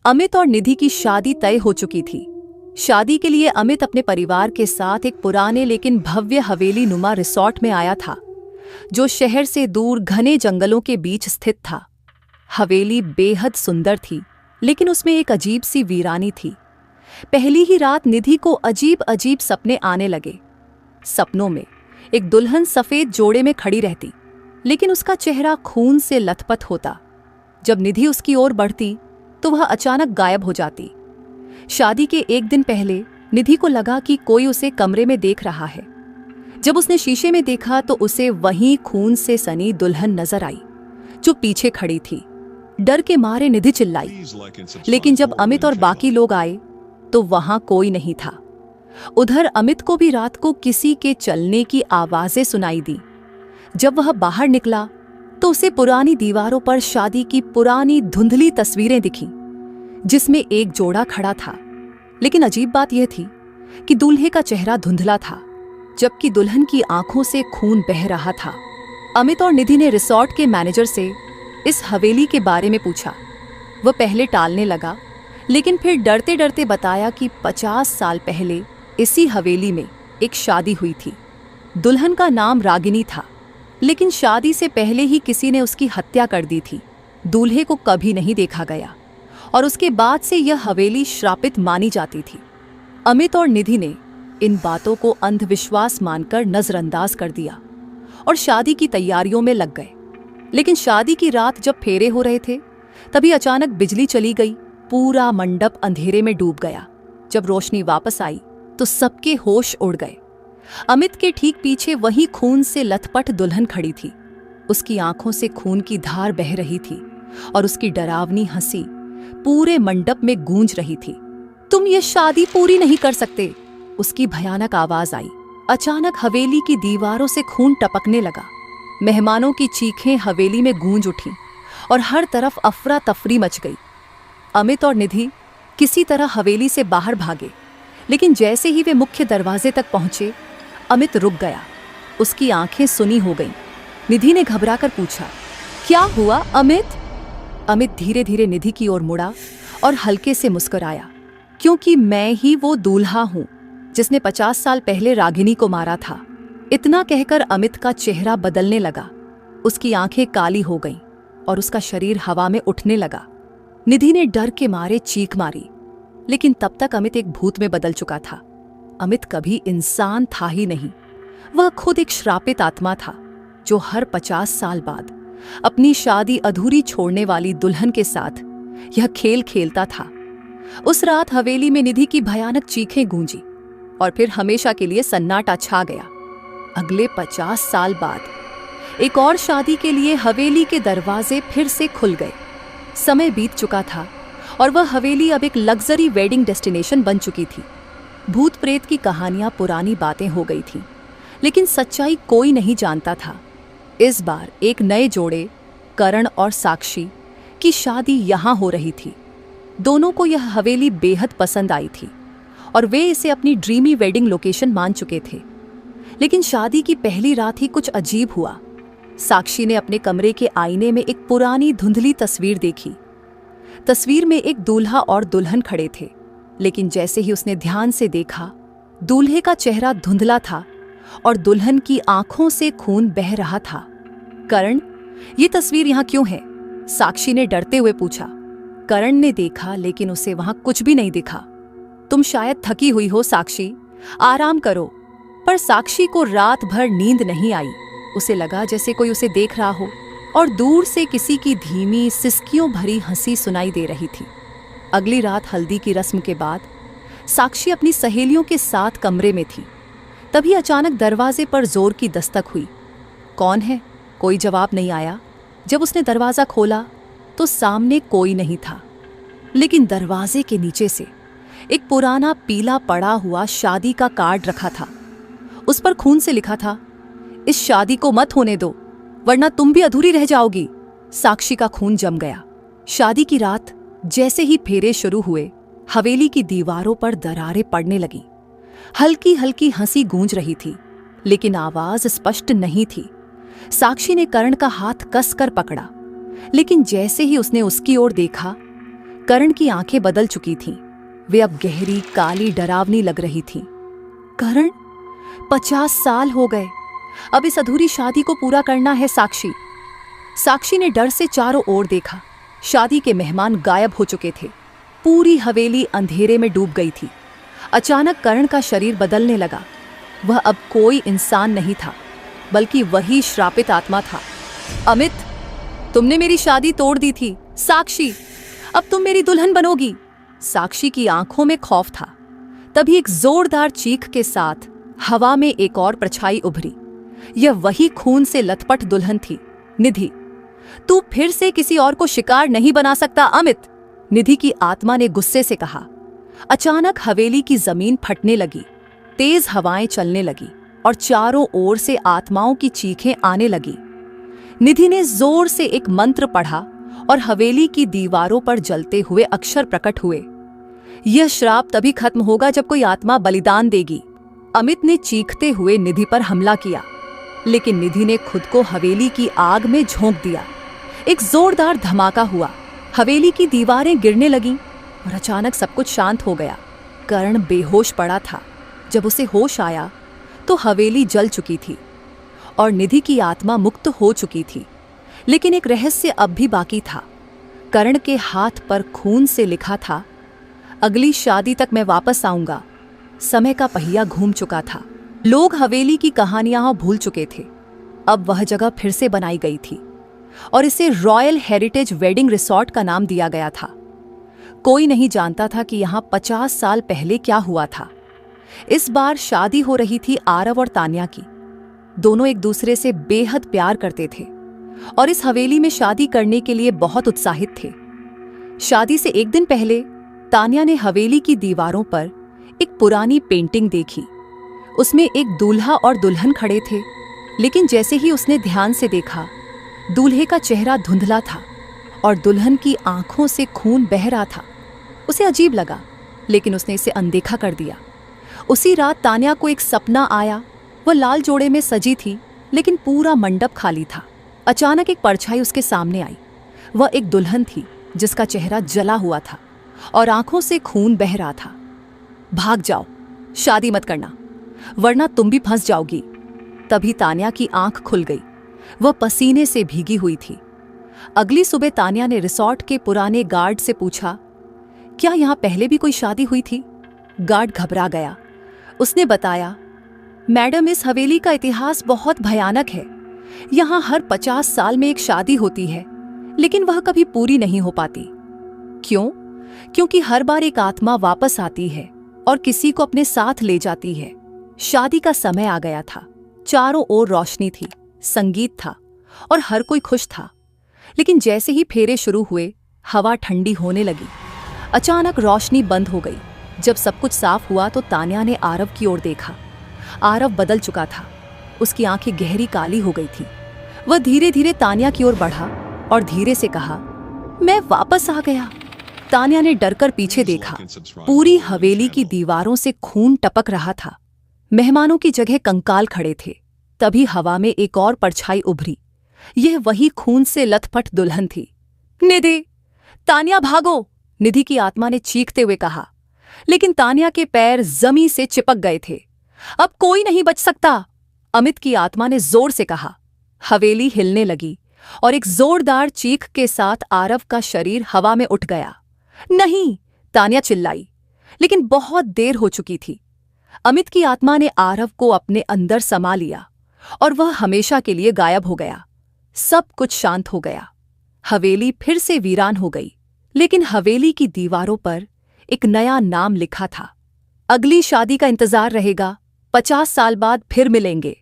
अमित और निधि की शादी तय हो चुकी थी। शादी के लिए अमित अपने परिवार के साथ एक पुराने लेकिन भव्य हवेली नुमा रिसॉर्ट में आया था, जो शहर से दूर घने जंगलों के बीच स्थित था। हवेली बेहद सुंदर थी, लेकिन उसमें एक अजीब सी वीरानी थी। पहली ही रात निधि को अजीब अजीब सपने आने लगे। सपनों में एक दुल्हन सफेद जोड़े में खड़ी रहती, लेकिन उसका चेहरा खून से लथपथ होता। जब निधि उसकी ओर बढ़ती तो वह अचानक गायब हो जाती। शादी के एक दिन पहले निधि को लगा कि कोई उसे कमरे में देख रहा है। जब उसने शीशे में देखा तो उसे वहीं खून से सनी दुल्हन नजर आई, जो पीछे खड़ी थी। डर के मारे निधि चिल्लाई, लेकिन जब अमित और बाकी लोग आए तो वहां कोई नहीं था। उधर अमित को भी रात को किसी के चलने की आवाजें सुनाई दी। जब वह बाहर निकला तो उसे पुरानी दीवारों पर शादी की पुरानी धुंधली तस्वीरें दिखीं, जिसमें एक जोड़ा खड़ा था। लेकिन अजीब बात यह थी कि दूल्हे का चेहरा धुंधला था, जबकि दुल्हन की आंखों से खून बह रहा था। अमित और निधि ने रिसॉर्ट के मैनेजर से इस हवेली के बारे में पूछा। वह पहले टालने लगा, लेकिन फिर डरते डरते बताया कि 50 साल पहले इसी हवेली में एक शादी हुई थी। दुल्हन का नाम रागिनी था, लेकिन शादी से पहले ही किसी ने उसकी हत्या कर दी थी। दूल्हे को कभी नहीं देखा गया और उसके बाद से यह हवेली श्रापित मानी जाती थी। अमित और निधि ने इन बातों को अंधविश्वास मानकर नजरअंदाज कर दिया और शादी की तैयारियों में लग गए। लेकिन शादी की रात जब फेरे हो रहे थे, तभी अचानक बिजली चली गई। पूरा मंडप अंधेरे में डूब गया। जब रोशनी वापस आई तो सबके होश उड़ गए। अमित के ठीक पीछे वही खून से लथपथ दुल्हन खड़ी थी। उसकी आंखों से खून की धार बह रही थी और उसकी डरावनी हंसी पूरे मंडप में गूंज रही थी। तुम ये शादी पूरी नहीं कर सकते, उसकी भयानक आवाज आई। अचानक हवेली की दीवारों से खून टपकने लगा। मेहमानों की चीखें हवेली में गूंज उठीं और हर तरफ अफरा तफरी मच गई। अमित और निधि किसी तरह हवेली से बाहर भागे, लेकिन जैसे ही वे मुख्य दरवाजे तक पहुंचे, अमित रुक गया। उसकी आंखें सुनी हो गईं। निधि ने घबराकर पूछा, क्या हुआ अमित? अमित धीरे धीरे निधि की ओर मुड़ा और हल्के से मुस्कुराया, क्योंकि मैं ही वो दूल्हा हूं जिसने 50 साल पहले रागिनी को मारा था। इतना कहकर अमित का चेहरा बदलने लगा। उसकी आंखें काली हो गईं और उसका शरीर हवा में उठने लगा। निधि ने डर के मारे चीख मारी, लेकिन तब तक अमित एक भूत में बदल चुका था। अमित कभी इंसान था ही नहीं। वह खुद एक श्रापित आत्मा था, जो हर 50 साल बाद अपनी शादी अधूरी छोड़ने वाली दुल्हन के साथ यह खेल खेलता था। उस रात हवेली में निधि की भयानक चीखें गूंजी और फिर हमेशा के लिए सन्नाटा छा गया। अगले 50 साल बाद एक और शादी के लिए हवेली के दरवाजे फिर से खुल गए। समय बीत चुका था और वह हवेली अब एक लग्जरी वेडिंग डेस्टिनेशन बन चुकी थी। भूत प्रेत की कहानियां पुरानी बातें हो गई थीं, लेकिन सच्चाई कोई नहीं जानता था। इस बार एक नए जोड़े, करण और साक्षी, की शादी यहां हो रही थी। दोनों को यह हवेली बेहद पसंद आई थी और वे इसे अपनी ड्रीमी वेडिंग लोकेशन मान चुके थे। लेकिन शादी की पहली रात ही कुछ अजीब हुआ। साक्षी ने अपने कमरे के आईने में एक पुरानी धुंधली तस्वीर देखी। तस्वीर में एक दूल्हा और दुल्हन खड़े थे, लेकिन जैसे ही उसने ध्यान से देखा, दूल्हे का चेहरा धुंधला था और दुल्हन की आंखों से खून बह रहा था। करण, ये तस्वीर यहाँ क्यों है? साक्षी ने डरते हुए पूछा। करण ने देखा, लेकिन उसे वहां कुछ भी नहीं दिखा। तुम शायद थकी हुई हो साक्षी, आराम करो। पर साक्षी को रात भर नींद नहीं आई। उसे लगा जैसे कोई उसे देख रहा हो और दूर से किसी की धीमी सिसकियों भरी हंसी सुनाई दे रही थी। अगली रात हल्दी की रस्म के बाद साक्षी अपनी सहेलियों के साथ कमरे में थी। तभी अचानक दरवाजे पर जोर की दस्तक हुई। कौन है? कोई जवाब नहीं आया। जब उसने दरवाजा खोला तो सामने कोई नहीं था, लेकिन दरवाजे के नीचे से एक पुराना पीला पड़ा हुआ शादी का कार्ड रखा था। उस पर खून से लिखा था, इस शादी को मत होने दो, वरना तुम भी अधूरी रह जाओगी। साक्षी का खून जम गया। शादी की रात जैसे ही फेरे शुरू हुए, हवेली की दीवारों पर दरारें पड़ने लगीं। हल्की हल्की हंसी गूंज रही थी, लेकिन आवाज स्पष्ट नहीं थी। साक्षी ने करण का हाथ कसकर पकड़ा, लेकिन जैसे ही उसने उसकी ओर देखा, करण की आंखें बदल चुकी थीं। वे अब गहरी, काली, डरावनी लग रही थीं। करण, 50 साल हो गए। अब इस अधूरी शादी को पूरा करना है साक्षी। साक्षी ने डर से चारों ओर देखा। शादी के मेहमान गायब हो चुके थे। पूरी हवेली अंधेरे में डूब गई थी। अचानक करण का शरीर बदलने लगा। वह अब कोई इंसान नहीं था, बल्कि वही श्रापित आत्मा था। अमित, तुमने मेरी शादी तोड़ दी थी। साक्षी, अब तुम मेरी दुल्हन बनोगी। साक्षी की आंखों में खौफ था। तभी एक जोरदार चीख के साथ हवा में एक और परछाई उभरी। यह वही खून से लथपथ दुल्हन थी, निधि। तू फिर से किसी और को शिकार नहीं बना सकता अमित, निधि की आत्मा ने गुस्से से कहा। अचानक हवेली की जमीन फटने लगी। तेज हवाएं चलने लगी और चारों ओर से आत्माओं की चीखें आने लगी। निधि ने जोर से एक मंत्र पढ़ा और हवेली की दीवारों पर जलते हुए अक्षर प्रकट हुए। यह श्राप तभी खत्म होगा जब कोई आत्मा बलिदान देगी। अमित ने चीखते हुए निधि पर हमला किया, लेकिन निधि ने खुद को हवेली की आग में झोंक दिया। एक जोरदार धमाका हुआ। हवेली की दीवारें गिरने लगीं और अचानक सब कुछ शांत हो गया। करण बेहोश पड़ा था। जब उसे होश आया तो हवेली जल चुकी थी और निधि की आत्मा मुक्त हो चुकी थी। लेकिन एक रहस्य अब भी बाकी था। करण के हाथ पर खून से लिखा था, अगली शादी तक मैं वापस आऊंगा। समय का पहिया घूम चुका था। लोग हवेली की कहानियां भूल चुके थे। अब वह जगह फिर से बनाई गई थी और इसे रॉयल हेरिटेज वेडिंग रिसॉर्ट का नाम दिया गया था। कोई नहीं जानता था कि यहां 50 साल पहले क्या हुआ था। इस बार शादी हो रही थी आरव और तान्या की। दोनों एक दूसरे से बेहद प्यार करते थे और इस हवेली में शादी करने के लिए बहुत उत्साहित थे। शादी से एक दिन पहले तान्या ने हवेली की दीवारों पर एक पुरानी पेंटिंग देखी। उसमें एक दूल्हा और दुल्हन खड़े थे, लेकिन जैसे ही उसने ध्यान से देखा, दूल्हे का चेहरा धुंधला था और दुल्हन की आंखों से खून बह रहा था। उसे अजीब लगा, लेकिन उसने इसे अनदेखा कर दिया। उसी रात तान्या को एक सपना आया। वह लाल जोड़े में सजी थी, लेकिन पूरा मंडप खाली था। अचानक एक परछाई उसके सामने आई। वह एक दुल्हन थी जिसका चेहरा जला हुआ था और आंखों से खून बह रहा था। भाग जाओ, शादी मत करना, वरना तुम भी फंस जाओगी। तभी तान्या की आंख खुल गई। वह पसीने से भीगी हुई थी। अगली सुबह तान्या ने रिसॉर्ट के पुराने गार्ड से पूछा, क्या यहां पहले भी कोई शादी हुई थी? गार्ड घबरा गया। उसने बताया, मैडम, इस हवेली का इतिहास बहुत भयानक है। यहां हर 50 साल में एक शादी होती है, लेकिन वह कभी पूरी नहीं हो पाती। क्यों? क्योंकि हर बार एक आत्मा वापस आती है और किसी को अपने साथ ले जाती है। शादी का समय आ गया था। चारों ओर रोशनी थी, संगीत था और हर कोई खुश था। लेकिन जैसे ही फेरे शुरू हुए, हवा ठंडी होने लगी। अचानक रोशनी बंद हो गई। जब सब कुछ साफ हुआ तो तान्या ने आरव की ओर देखा। आरव बदल चुका था। उसकी आंखें गहरी काली हो गई थीं। वह धीरे धीरे तान्या की ओर बढ़ा और धीरे से कहा, मैं वापस आ गया। तान्या ने डरकर पीछे देखा। पूरी हवेली की दीवारों से खून टपक रहा था। मेहमानों की जगह कंकाल खड़े थे। तभी हवा में एक और परछाई उभरी। यह वही खून से लथपथ दुल्हन थी। निधि, तान्या भागो, निधि की आत्मा ने चीखते हुए कहा। लेकिन तान्या के पैर जमीन से चिपक गए थे। अब कोई नहीं बच सकता, अमित की आत्मा ने जोर से कहा। हवेली हिलने लगी और एक जोरदार चीख के साथ आरव का शरीर हवा में उठ गया। नहीं, तान्या चिल्लाई, लेकिन बहुत देर हो चुकी थी। अमित की आत्मा ने आरव को अपने अंदर समा लिया और वह हमेशा के लिए गायब हो गया। सब कुछ शांत हो गया। हवेली फिर से वीरान हो गई, लेकिन हवेली की दीवारों पर एक नया नाम लिखा था। अगली शादी का इंतजार रहेगा। 50 साल बाद फिर मिलेंगे।